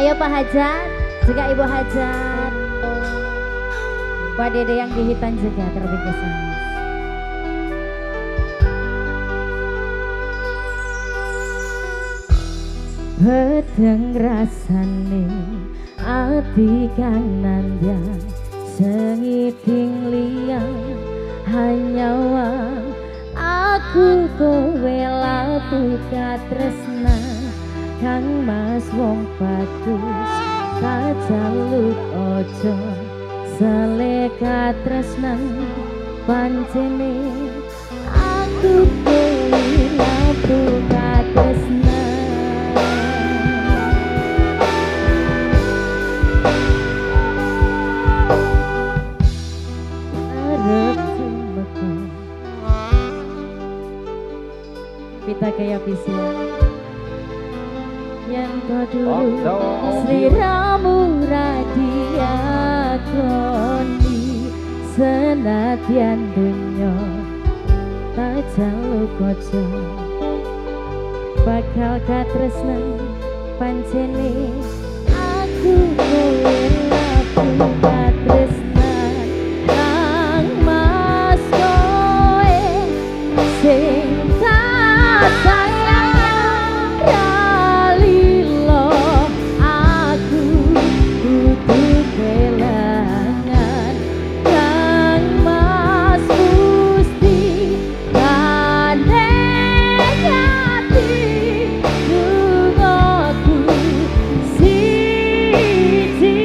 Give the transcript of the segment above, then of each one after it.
Ayo Pak Hajat, juga Ibu Hajat. Pak Dede yang di Hitan juga terlebih kesana. Pedeng rasane ati kanandang sengiting liang hanya wang aku kowe laku katresna kang mas wong bagus kajaluk ojo seleka tresnan pancene aku kowe laku katresna. Kita kayak bisa yang kau dulu sliramu radiakoni senadyan dunya tak jaluk ojo bakal katresnan pancene aku kowe laku katresnan nang mas kowe sing sayang ralilo aku butuh kelangan kang mas gusti kaneng ati lungaku siji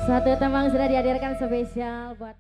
Satu tembang sudah dihadirkan spesial buat